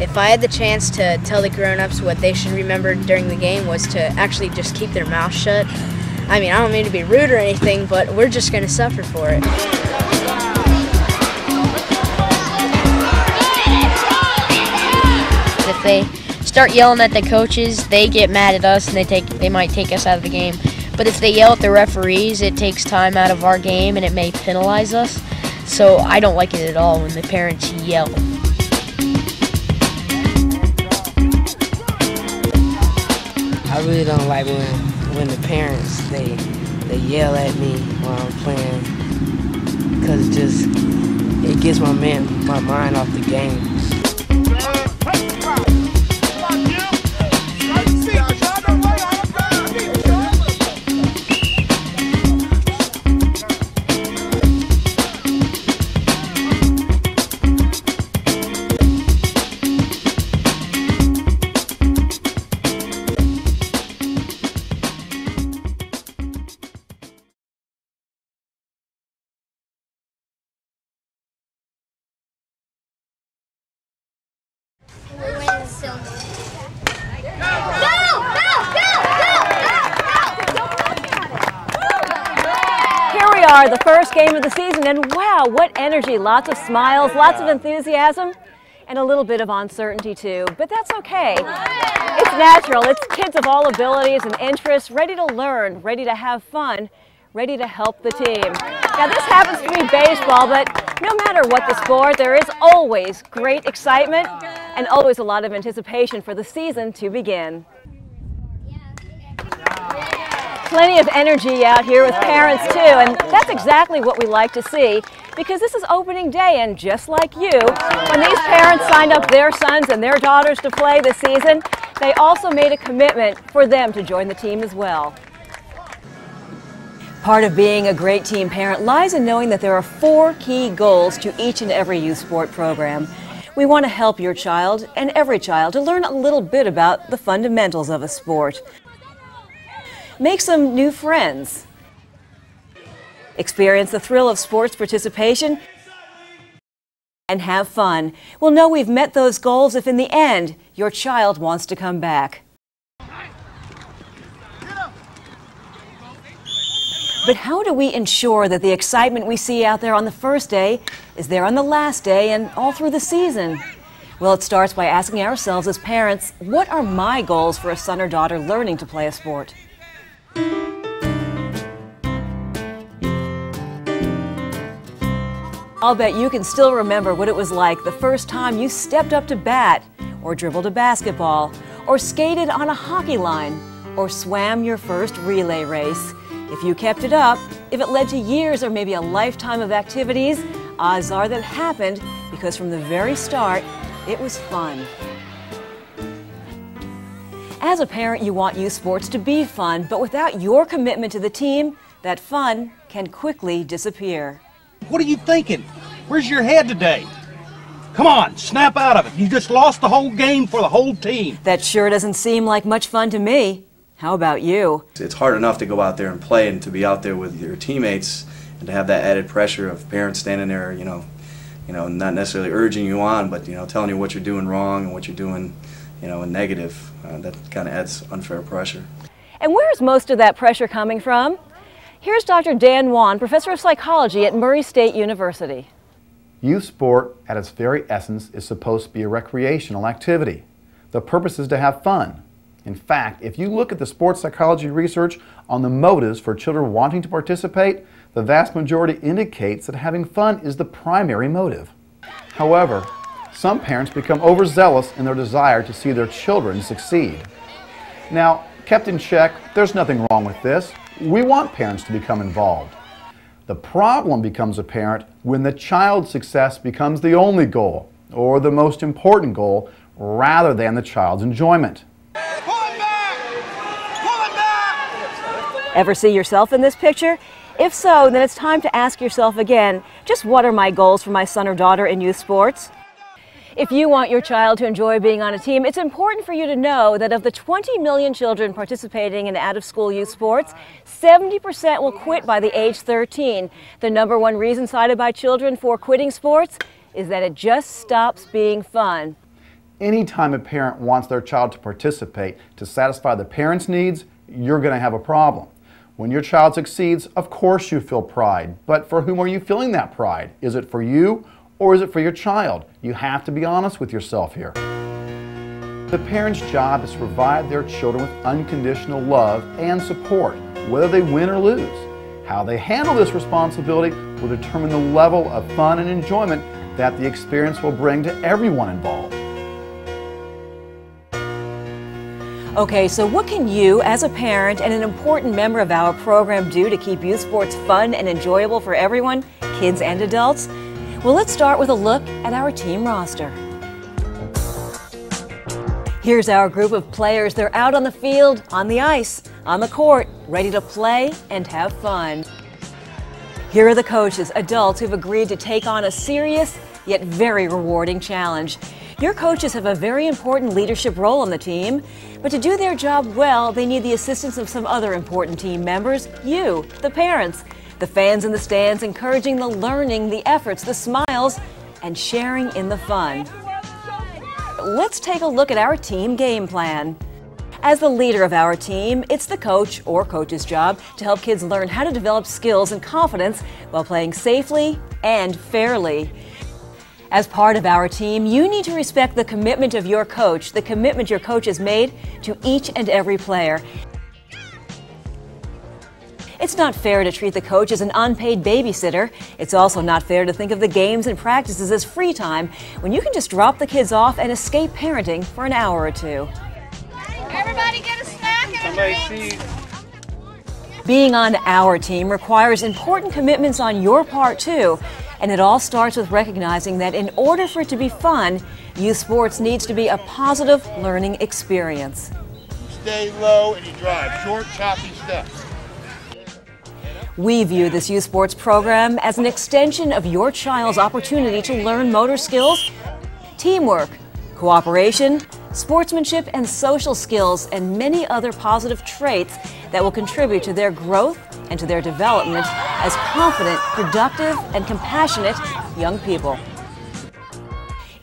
If I had the chance to tell the grown-ups what they should remember during the game was to actually just keep their mouth shut. I mean, I don't mean to be rude or anything, but we're just going to suffer for it. If they start yelling at the coaches, they get mad at us and they might take us out of the game. But if they yell at the referees, it takes time out of our game and it may penalize us. So I don't like it at all when the parents yell. I really don't like when the parents they yell at me while I'm playing, because it gets my mind off the game. The first game of the season, and wow, what energy, lots of smiles, lots of enthusiasm, and a little bit of uncertainty too, but that's okay. It's natural. It's kids of all abilities and interests, ready to learn, ready to have fun, ready to help the team. Now this happens to be baseball, but no matter what the sport, there is always great excitement and always a lot of anticipation for the season to begin. Plenty of energy out here with parents too, and that's exactly what we like to see, because this is opening day, and just like you, when these parents signed up their sons and their daughters to play this season, they also made a commitment for them to join the team as well. Part of being a great team parent lies in knowing that there are 4 key goals to each and every youth sport program. We want to help your child and every child to learn a little bit about the fundamentals of a sport. Make some new friends, experience the thrill of sports participation, and have fun. We'll know we've met those goals if in the end your child wants to come back. But how do we ensure that the excitement we see out there on the first day is there on the last day and all through the season? Well, it starts by asking ourselves as parents, what are my goals for a son or daughter learning to play a sport? I'll bet you can still remember what it was like the first time you stepped up to bat, or dribbled a basketball, or skated on a hockey line, or swam your first relay race. If you kept it up, if it led to years or maybe a lifetime of activities, odds are that it happened because from the very start, it was fun. As a parent, you want youth sports to be fun, but without your commitment to the team, that fun can quickly disappear. What are you thinking? Where's your head today? Come on, snap out of it. You just lost the whole game for the whole team. That sure doesn't seem like much fun to me. How about you? It's hard enough to go out there and play and to be out there with your teammates and to have that added pressure of parents standing there, you know, not necessarily urging you on, but, telling you what you're doing wrong and what you're doing, negative. That kind of adds unfair pressure. And where's most of that pressure coming from? Here's Dr. Dan Wan, professor of psychology at Murray State University. Youth sport, at its very essence, is supposed to be a recreational activity. The purpose is to have fun. In fact, if you look at the sports psychology research on the motives for children wanting to participate, the vast majority indicates that having fun is the primary motive. However, some parents become overzealous in their desire to see their children succeed. Now, kept in check, there's nothing wrong with this. We want parents to become involved. The problem becomes apparent when the child's success becomes the only goal, or the most important goal, rather than the child's enjoyment. Ever see yourself in this picture? If so, then it's time to ask yourself again, just what are my goals for my son or daughter in youth sports? If you want your child to enjoy being on a team, it's important for you to know that of the 20 million children participating in out-of-school youth sports, 70% will quit by the age 13. The #1 reason cited by children for quitting sports is that it just stops being fun. Anytime a parent wants their child to participate to satisfy the parent's needs, you're going to have a problem. When your child succeeds, of course you feel pride, but for whom are you feeling that pride? Is it for you or is it for your child? You have to be honest with yourself here. The parent's job is to provide their children with unconditional love and support, whether they win or lose. How they handle this responsibility will determine the level of fun and enjoyment that the experience will bring to everyone involved. Okay, so what can you, as a parent and an important member of our program, do to keep youth sports fun and enjoyable for everyone, kids and adults? Well, let's start with a look at our team roster. Here's our group of players. They're out on the field, on the ice, on the court, ready to play and have fun. Here are the coaches, adults who've agreed to take on a serious yet very rewarding challenge. Your coaches have a very important leadership role on the team, but to do their job well, they need the assistance of some other important team members, you, the parents, the fans in the stands encouraging the learning, the efforts, the smiles, and sharing in the fun. Let's take a look at our team game plan. As the leader of our team, it's the coach or coach's job to help kids learn how to develop skills and confidence while playing safely and fairly. As part of our team, you need to respect the commitment of your coach, the commitment your coach has made to each and every player. It's not fair to treat the coach as an unpaid babysitter. It's also not fair to think of the games and practices as free time when you can just drop the kids off and escape parenting for an hour or two. Everybody get a snack and a drink. Being on our team requires important commitments on your part too. And it all starts with recognizing that in order for it to be fun, youth sports needs to be a positive learning experience. Stay low and you drive short, choppy steps. We view this youth sports program as an extension of your child's opportunity to learn motor skills, teamwork, cooperation, sportsmanship, and social skills, and many other positive traits that will contribute to their growth and to their development as confident, productive, and compassionate young people.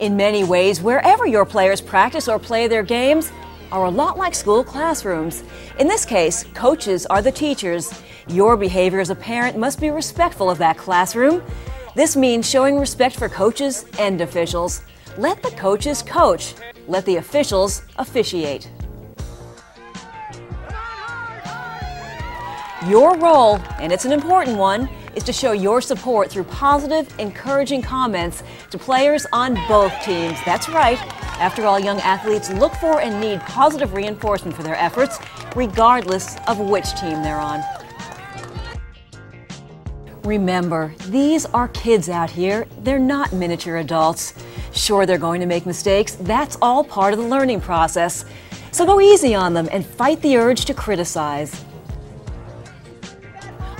In many ways, wherever your players practice or play their games are a lot like school classrooms. In this case, coaches are the teachers. Your behavior as a parent must be respectful of that classroom. This means showing respect for coaches and officials. Let the coaches coach. Let the officials officiate. Your role, and it's an important one, is to show your support through positive, encouraging comments to players on both teams. That's right. After all, young athletes look for and need positive reinforcement for their efforts, regardless of which team they're on. Remember, these are kids out here. They're not miniature adults. Sure, they're going to make mistakes. That's all part of the learning process. So go easy on them and fight the urge to criticize.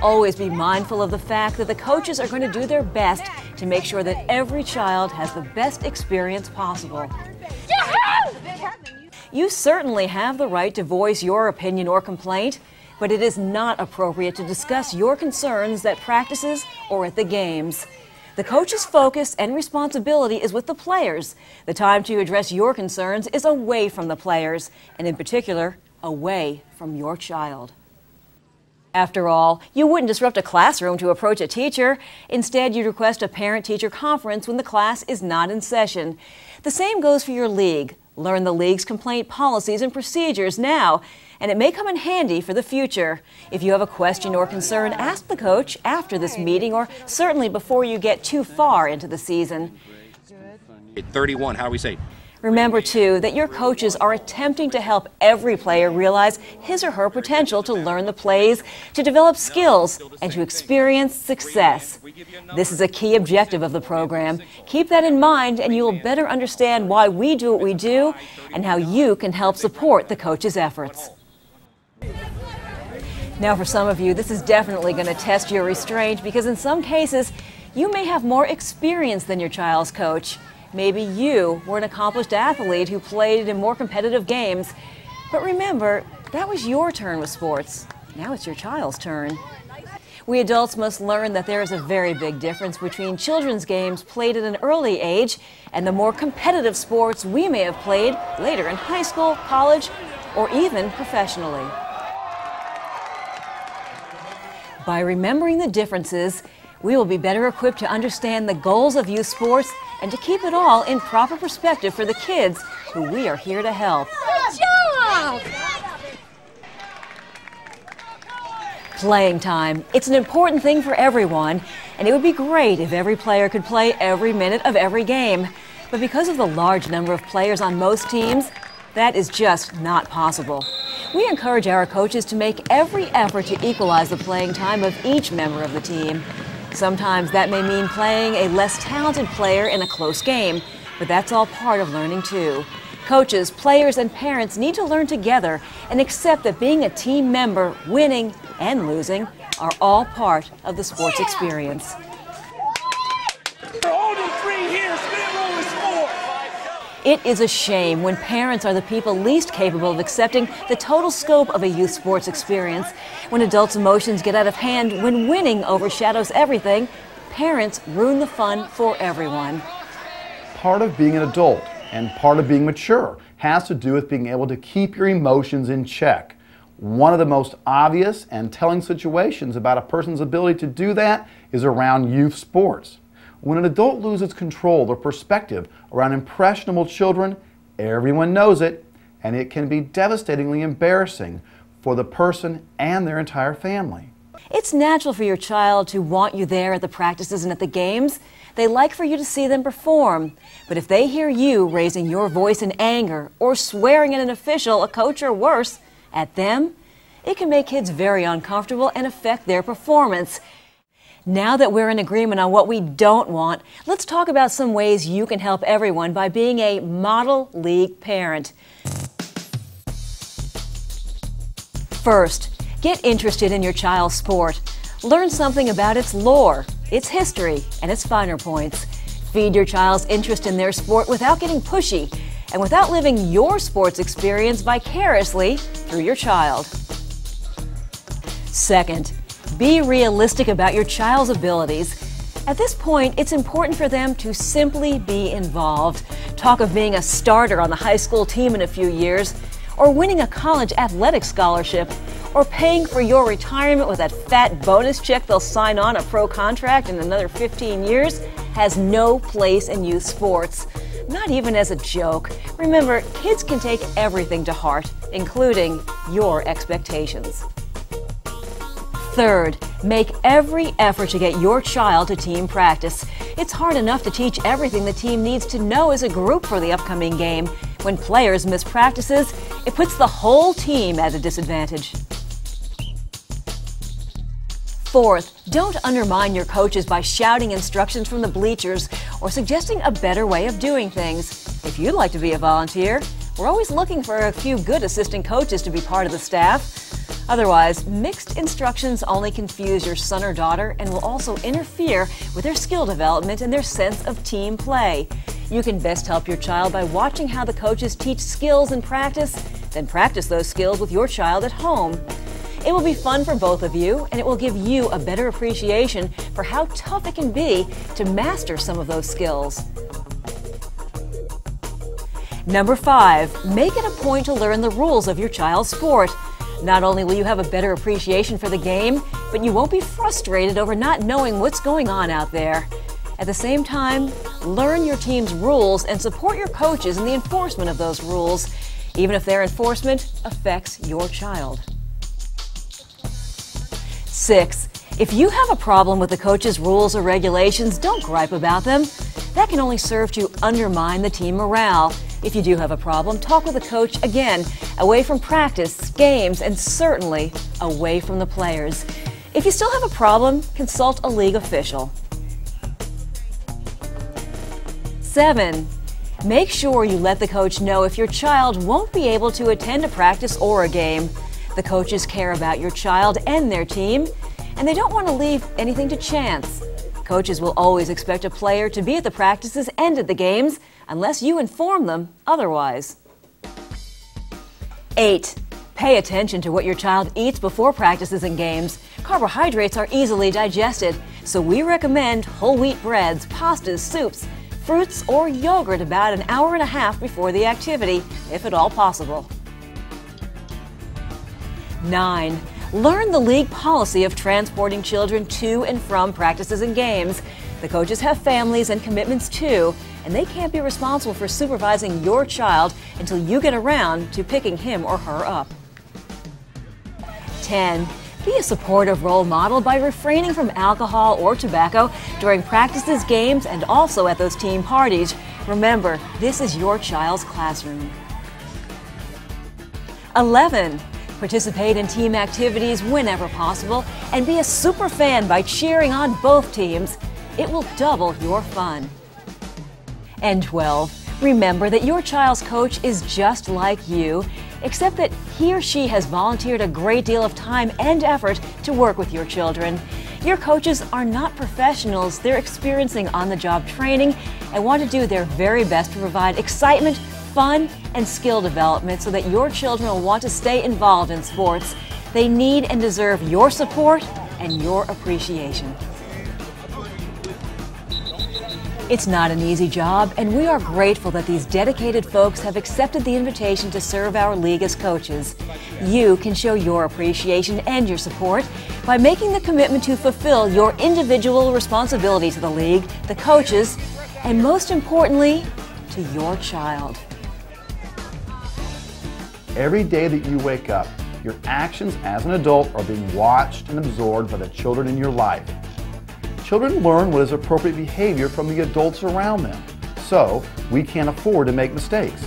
Always be mindful of the fact that the coaches are going to do their best to make sure that every child has the best experience possible. You certainly have the right to voice your opinion or complaint, but it is not appropriate to discuss your concerns at practices or at the games. The coach's focus and responsibility is with the players. The time to address your concerns is away from the players, and in particular, away from your child. After all, you wouldn't disrupt a classroom to approach a teacher. Instead, you'd request a parent-teacher conference when the class is not in session. The same goes for your league. Learn the league's complaint policies and procedures now, and it may come in handy for the future. If you have a question or concern, ask the coach after this meeting or certainly before you get too far into the season. 31, how do we say? Remember, too, that your coaches are attempting to help every player realize his or her potential to learn the plays, to develop skills, and to experience success. This is a key objective of the program. Keep that in mind, and you will better understand why we do what we do and how you can help support the coaches' efforts. Now, for some of you, this is definitely going to test your restraint because in some cases, you may have more experience than your child's coach. Maybe you were an accomplished athlete who played in more competitive games. But remember, that was your turn with sports. Now it's your child's turn. We adults must learn that there is a very big difference between children's games played at an early age and the more competitive sports we may have played later in high school, college, or even professionally. By remembering the differences, we will be better equipped to understand the goals of youth sports and to keep it all in proper perspective for the kids who we are here to help. Good job! Playing time. It's an important thing for everyone, and it would be great if every player could play every minute of every game. But because of the large number of players on most teams, that is just not possible. We encourage our coaches to make every effort to equalize the playing time of each member of the team. Sometimes that may mean playing a less talented player in a close game, but that's all part of learning too. Coaches, players, and parents need to learn together and accept that being a team member, winning and losing, are all part of the sports experience. It is a shame when parents are the people least capable of accepting the total scope of a youth sports experience. When adults' emotions get out of hand, when winning overshadows everything, parents ruin the fun for everyone. Part of being an adult and part of being mature has to do with being able to keep your emotions in check. One of the most obvious and telling situations about a person's ability to do that is around youth sports. When an adult loses control or perspective around impressionable children, everyone knows it, and it can be devastatingly embarrassing for the person and their entire family. It's natural for your child to want you there at the practices and at the games. They like for you to see them perform. But if they hear you raising your voice in anger or swearing at an official, a coach, or worse, at them, it can make kids very uncomfortable and affect their performance. Now that we're in agreement on what we don't want, let's talk about some ways you can help everyone by being a model league parent. First, get interested in your child's sport. Learn something about its lore, its history, and its finer points. Feed your child's interest in their sport without getting pushy and without living your sports experience vicariously through your child. Second, be realistic about your child's abilities. At this point, it's important for them to simply be involved. Talk of being a starter on the high school team in a few years, or winning a college athletic scholarship, or paying for your retirement with that fat bonus check they'll sign on a pro contract in another 15 years, has no place in youth sports. Not even as a joke. Remember, kids can take everything to heart, including your expectations. Third, make every effort to get your child to team practice. It's hard enough to teach everything the team needs to know as a group for the upcoming game. When players miss practices, it puts the whole team at a disadvantage. Fourth, don't undermine your coaches by shouting instructions from the bleachers or suggesting a better way of doing things. If you'd like to be a volunteer, we're always looking for a few good assistant coaches to be part of the staff. Otherwise, mixed instructions only confuse your son or daughter and will also interfere with their skill development and their sense of team play. You can best help your child by watching how the coaches teach skills in practice, then practice those skills with your child at home. It will be fun for both of you, and it will give you a better appreciation for how tough it can be to master some of those skills. Number 5, make it a point to learn the rules of your child's sport. Not only will you have a better appreciation for the game, but you won't be frustrated over not knowing what's going on out there. At the same time, learn your team's rules and support your coaches in the enforcement of those rules, even if their enforcement affects your child. 6. If you have a problem with the coach's rules or regulations, don't gripe about them. That can only serve to undermine the team morale. If you do have a problem, talk with the coach again, away from practice, games, and certainly away from the players. If you still have a problem, consult a league official. 7. Make sure you let the coach know if your child won't be able to attend a practice or a game. The coaches care about your child and their team, and they don't want to leave anything to chance. Coaches will always expect a player to be at the practices and at the games unless you inform them otherwise. 8. Pay attention to what your child eats before practices and games. Carbohydrates are easily digested, so we recommend whole wheat breads, pastas, soups, fruits, or yogurt about an hour and a half before the activity, if at all possible. 9. Learn the league policy of transporting children to and from practices and games. The coaches have families and commitments too, and they can't be responsible for supervising your child until you get around to picking him or her up. 10. Be a supportive role model by refraining from alcohol or tobacco during practices, games, and also at those team parties. Remember, this is your child's classroom. 11. Participate in team activities whenever possible and be a super fan by cheering on both teams. It will double your fun. And 12. Remember that your child's coach is just like you, except that he or she has volunteered a great deal of time and effort to work with your children. Your coaches are not professionals. They're experiencing on-the-job training and want to do their very best to provide excitement, fun, and skill development so that your children will want to stay involved in sports. They need and deserve your support and your appreciation. It's not an easy job, and we are grateful that these dedicated folks have accepted the invitation to serve our league as coaches. You can show your appreciation and your support by making the commitment to fulfill your individual responsibility to the league, the coaches, and most importantly, to your child. Every day that you wake up, your actions as an adult are being watched and absorbed by the children in your life. Children learn what is appropriate behavior from the adults around them, so we can't afford to make mistakes.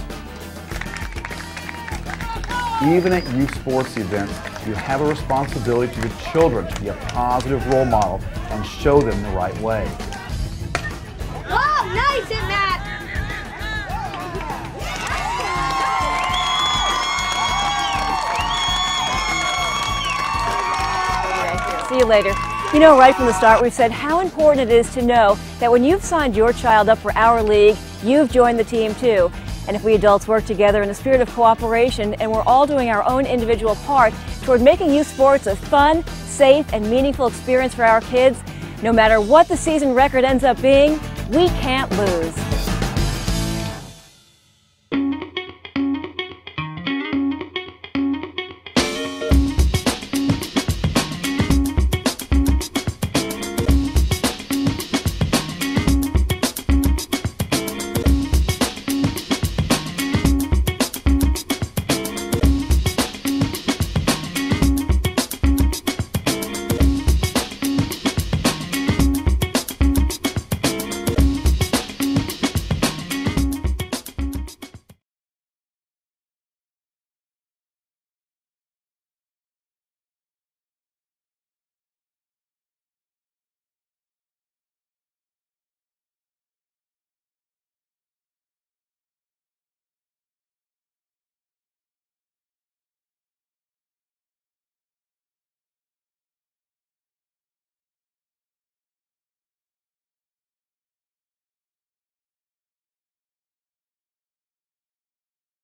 Even at youth sports events, you have a responsibility to the children to be a positive role model and show them the right way. Oh, nice hit, Matt! See you later. You know, right from the start, we've said how important it is to know that when you've signed your child up for our league, you've joined the team too. And if we adults work together in a spirit of cooperation and we're all doing our own individual part toward making youth sports a fun, safe, and meaningful experience for our kids, no matter what the season record ends up being, we can't lose.